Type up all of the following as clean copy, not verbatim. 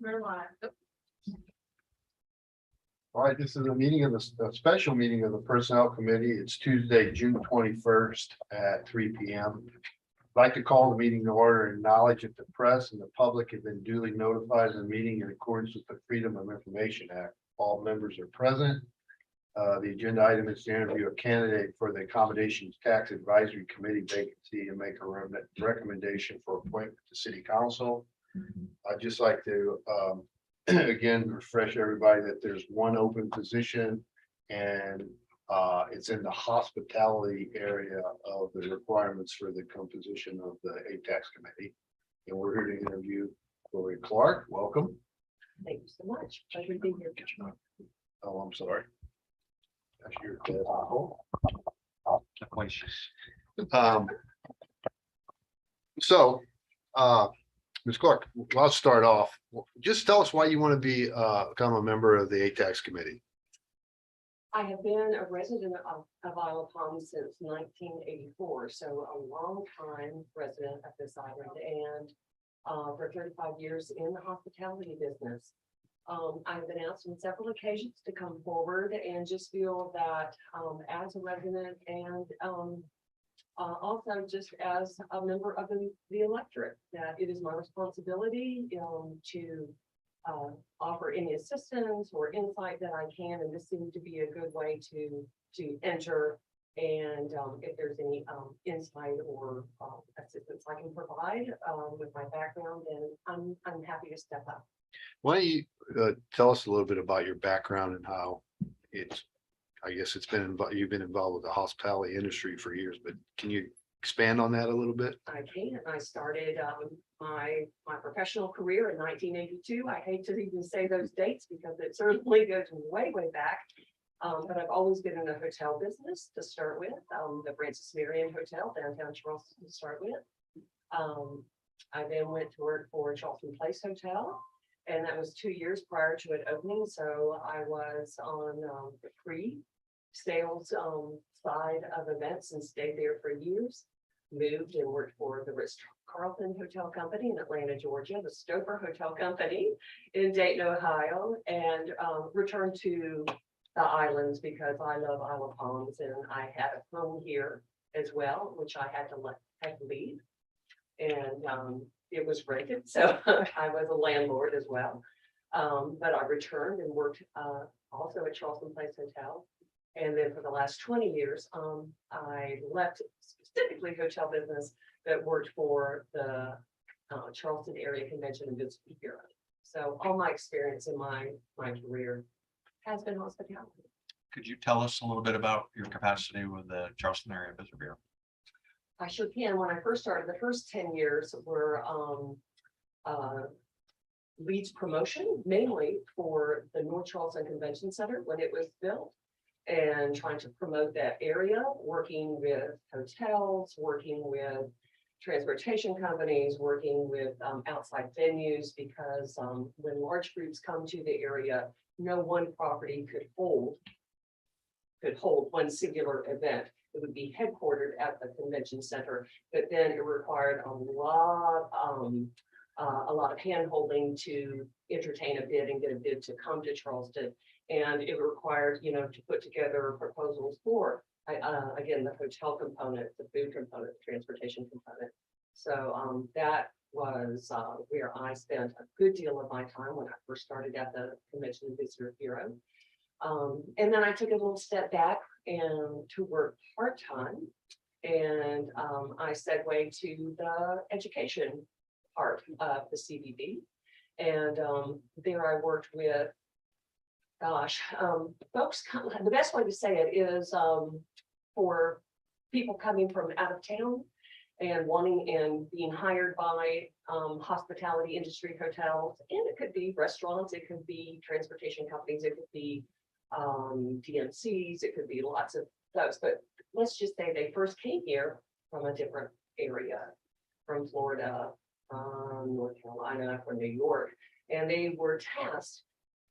We're live. All right, this is a special meeting of the Personnel Committee. It's Tuesday, June 21st at 3 p.m. I'd like to call the meeting to order and acknowledge that the press and the public have been duly notified of the meeting in accordance with the Freedom of Information Act. All members are present. The agenda item is to interview a candidate for the Accommodations Tax Advisory Committee vacancy and make a recommendation for appointment to City Council. I'd just like to again, refresh everybody that there's one open position and it's in the hospitality area of the requirements for the composition of the ATAX committee. And we're here to interview Lori Clark. Welcome. Thank you so much. Pleasure to be here. Oh, I'm sorry. That's your Ms. Clark, I'll start off. Just tell us why you want to become a member of the ATAX committee. I have been a resident of Isle Palms since 1984, so a long time resident of this island, and for 35 years in the hospitality business. I've been asked on several occasions to come forward and just feel that as a resident and also just as a member of the electorate, that it is my responsibility to offer any assistance or insight that I can, and this seems to be a good way to enter. And if there's any insight or assistance I can provide with my background, then I'm happy to step up. Why don't you tell us a little bit about your background and how I guess you've been involved with the hospitality industry for years, but can you expand on that a little bit? I can. I started my professional career in 1982. I hate to even say those dates because it certainly goes way back. But I've always been in the hotel business to start with, the Francis Marion Hotel downtown Charleston to start with. I then went to work for Charleston Place Hotel, and that was 2 years prior to it opening. So I was on the pre-sales side of events and stayed there for years. Moved and worked for the Ritz-Carlton Hotel Company in Atlanta, Georgia, the Stouffer Hotel Company in Dayton, Ohio, and returned to the islands because I love Isle of Palms, and I had a home here as well, which I had to leave, and it was rented, so I was a landlord as well. But I returned and worked also at Charleston Place Hotel. And then for the last 20 years, I left specifically hotel business that worked for the Charleston Area Convention and Visitor Bureau. So all my experience in my career has been hospitality. Could you tell us a little bit about your capacity with the Charleston Area Visitor Bureau? I sure can. When I first started, the first 10 years were leads promotion, mainly for the North Charleston Convention Center when it was built, and trying to promote that area, working with hotels, working with transportation companies, working with outside venues, because when large groups come to the area, no one property could hold one singular event. It would be headquartered at the convention center, but then it required a lot of hand-holding to entertain a bid and get a bid to come to Charleston. And it required, to put together proposals for, again, the hotel component, the food component, the transportation component. So that was where I spent a good deal of my time when I first started at the Convention and Visitor Bureau. And then I took a little step back and to work part-time, and I segued to the education part of the CVB. And there I worked with, folks, the best way to say it is for people coming from out of town and wanting and being hired by hospitality industry hotels. And it could be restaurants, it could be transportation companies, it could be DMCs, it could be lots of those. But let's just say they first came here from a different area, from Florida, from North Carolina, from New York, and they were tasked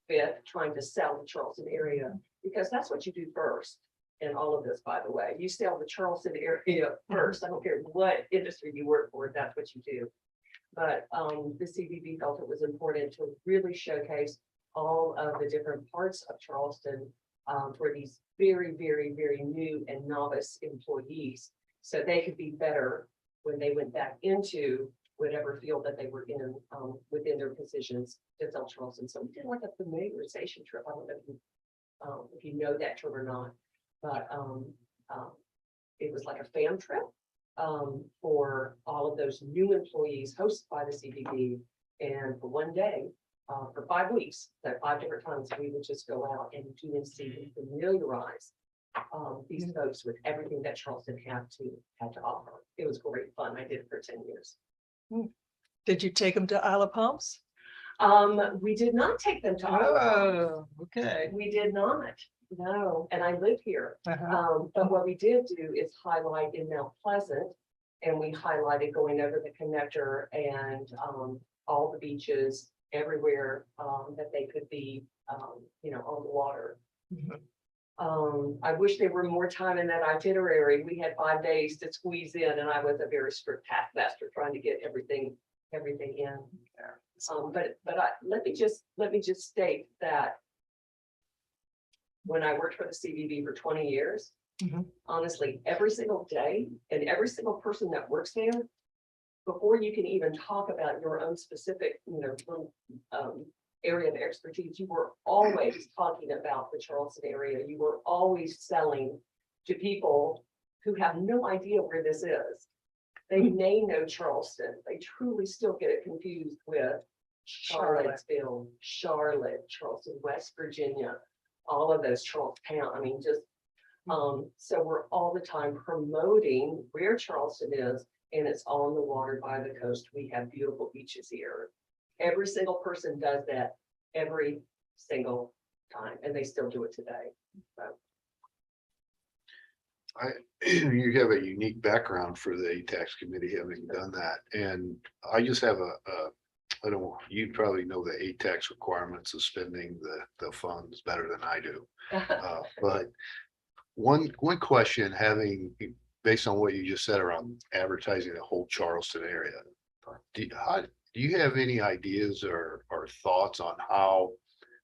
with trying to sell the Charleston area, because that's what you do first in all of this, by the way. You sell the Charleston area first. I don't care what industry you work for, that's what you do. but the CVB felt it was important to really showcase all of the different parts of Charleston for these very, very, very new and novice employees, so they could be better when they went back into whatever field that they were in within their positions to South Charleston. So we did like a familiarization trip. I don't know if you know that term or not, but it was like a fam trip for all of those new employees hosted by the CBB. And for one day, for 5 weeks, at 5 different times, we would just go out and do and see and familiarize these folks with everything that Charleston had to offer. It was great fun. I did it for 10 years. Did you take them to Isle of Palms? We did not take them to Isle of Palms. Oh, okay. We did not. No, and I live here. But what we did do is highlight in Mount Pleasant, and we highlighted going over the connector and all the beaches everywhere that they could be, on the water. I wish there were more time in that itinerary. We had 5 days to squeeze in, and I was a very strict taskmaster trying to get everything in. Let me just state that when I worked for the CVB for 20 years, honestly, every single day and every single person that works there, before you can even talk about your own specific, area of expertise, you were always talking about the Charleston area. You were always selling to people who have no idea where this is. They may know Charleston. They truly still get it confused with Charlottesville, Charlotte, Charleston, West Virginia, all of those Charlestown. I mean, just so we're all the time promoting where Charleston is, and it's on the water by the coast. We have beautiful beaches here. Every single person does that every single time, and they still do it today. So. You have a unique background for the tax committee, having done that, and I just have I don't know, you probably know the tax requirements of spending the funds better than I do. But one question, based on what you just said around advertising the whole Charleston area, do you have any ideas or thoughts on how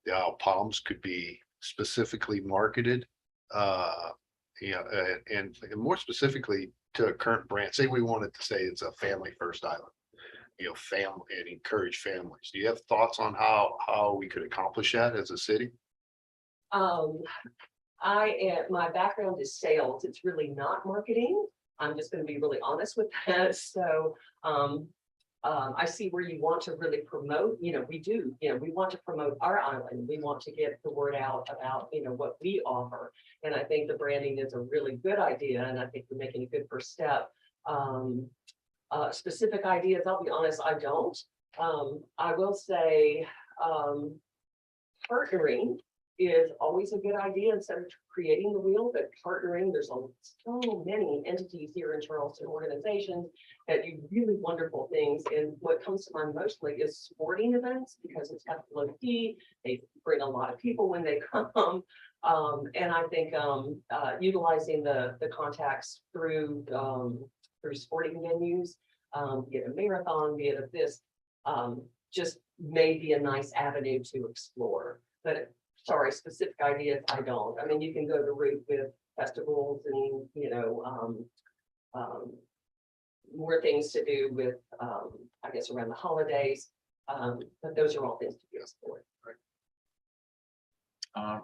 the Isle of Palms could be specifically marketed? And more specifically to a current brand, say we wanted to say it's a family first island, family, and encourage families. Do you have thoughts on how we could accomplish that as a city? My background is sales. It's really not marketing. I'm just going to be really honest with that. So I see where you want to really promote, we do, we want to promote our island. We want to get the word out about, what we offer. And I think the branding is a really good idea. And I think we're making a good first step. Specific ideas, I'll be honest, I don't. I will say partnering is always a good idea instead of creating the wheel, but partnering. There's so many entities here in Charleston, organizations that do really wonderful things. And what comes to mind mostly is sporting events, because it's kind of low key. They bring a lot of people when they come. And I think utilizing the contacts through sporting venues, be it a marathon, be it a this, just may be a nice avenue to explore. But sorry, specific ideas, I don't. I mean, you can go the route with festivals and, more things to do with, I guess, around the holidays. But those are all things to be explored.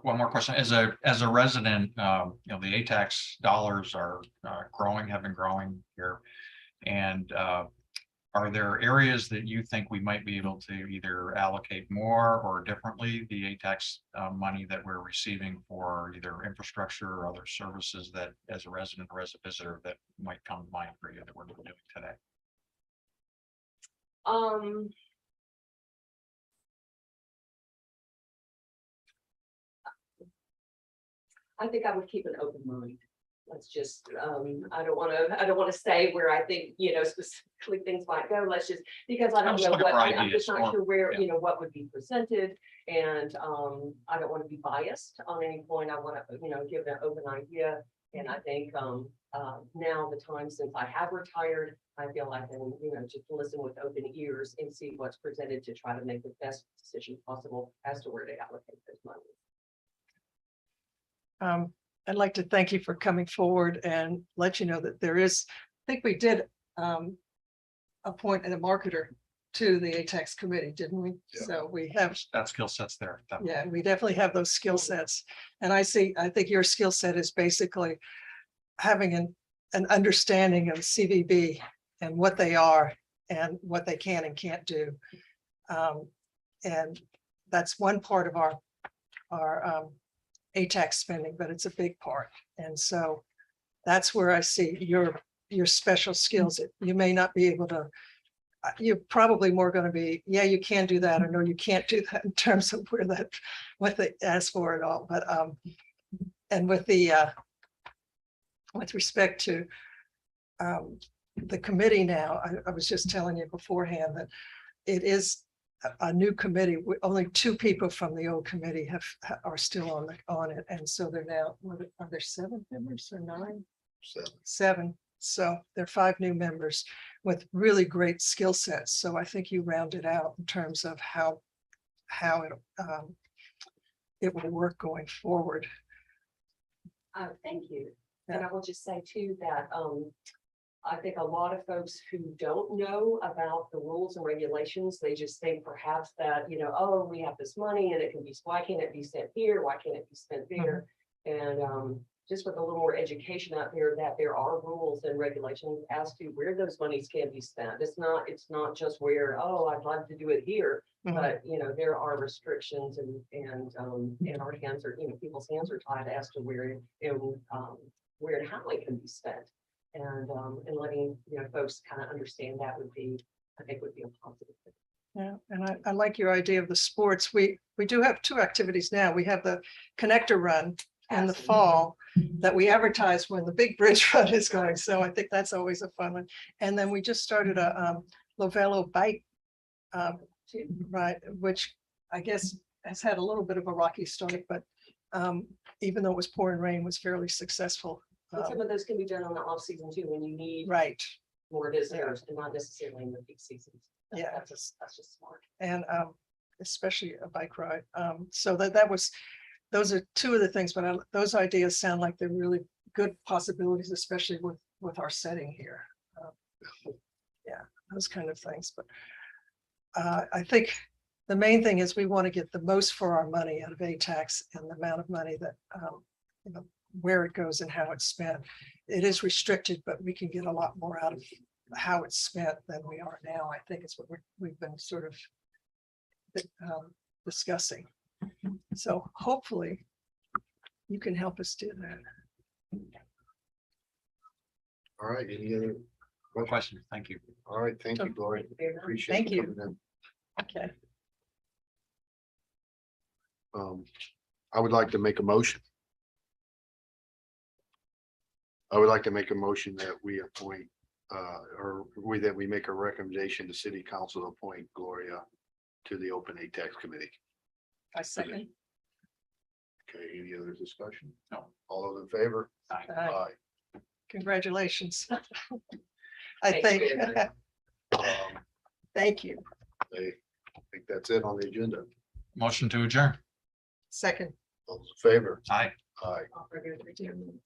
One more question. As a resident, the ATAX dollars are growing, have been growing here. And are there areas that you think we might be able to either allocate more or differently the ATAX money that we're receiving for either infrastructure or other services that, as a resident or as a visitor, that might come to mind for you that we're doing today? I think I would keep an open mind. Let's just, I don't want to say where I think, specifically things might go. Let's just, because I don't know what, I'm just not sure where, what would be presented. And I don't want to be biased on any point. I want to, give an open idea. And I think, now the time since I have retired, I feel I can, just listen with open ears and see what's presented to try to make the best decision possible as to where to allocate those money. I'd like to thank you for coming forward and let you know that there is, I think we did appoint a marketer to the ATAX committee, didn't we? Yeah. So we have, That skill set's there. definitely. yeah, we definitely have those skill sets. And I think your skill set is basically having an understanding of CVB and what they are and what they can and can't do. And that's one part of our ATAX spending, but it's a big part. And so that's where I see your special skills. You may not be able to, you're probably more going to be, yeah, you can do that, or no, you can't do that in terms of what they ask for at all. But and with respect to the committee now, I was just telling you beforehand that it is a new committee. Only 2 people from the old committee are still on it, and so they're now, are there 7 members or 9? 7. So there are 5 new members with really great skill sets. So I think you rounded out in terms of how it will work going forward. Thank you. And I will just say too that, I think a lot of folks who don't know about the rules and regulations, they just think perhaps that, oh, we have this money and it can be, why can't it be spent here? Why can't it be spent there? And just with a little more education out there, that there are rules and regulations as to where those monies can be spent. It's not just where, oh, I'd love to do it here, but there are restrictions and our hands are, people's hands are tied as to where and how it can be spent. And letting, folks kind of understand that would be a positive thing. Yeah, and I like your idea of the sports. We do have 2 activities now. We have the connector run in the fall that we advertise when the big bridge run is going. So I think that's always a fun one. And then we just started a Lovelo bike ride, which I guess has had a little bit of a rocky start, but even though it was pouring rain, was fairly successful. And some of those can be done on the off season too, when you need Right. more visitors and not necessarily in the peak seasons. Yeah. That's just smart. And especially a bike ride. So those are 2 of the things, but those ideas sound like they're really good possibilities, especially with our setting here. Yeah, those kind of things. But I think the main thing is we want to get the most for our money out of ATAX and the amount of money that, where it goes and how it's spent. It is restricted, but we can get a lot more out of how it's spent than we are now. I think it's what we've been sort of discussing. So hopefully you can help us do that. All right, any other Questions? Thank you. All right, thank you, Gloria. Appreciate Thank you. coming in. Okay. I would like to make a motion. I would like to make a motion that we appoint, that we make a recommendation to city council to appoint Gloria to the open ATAX committee. I second. Okay, any other discussion? No. All those in favor? Aye. Aye. Congratulations. Thanks, Thank you. I think that's it on the agenda. Motion to adjourn. Second. All those in favor? Aye. Aye. I'll forgive you.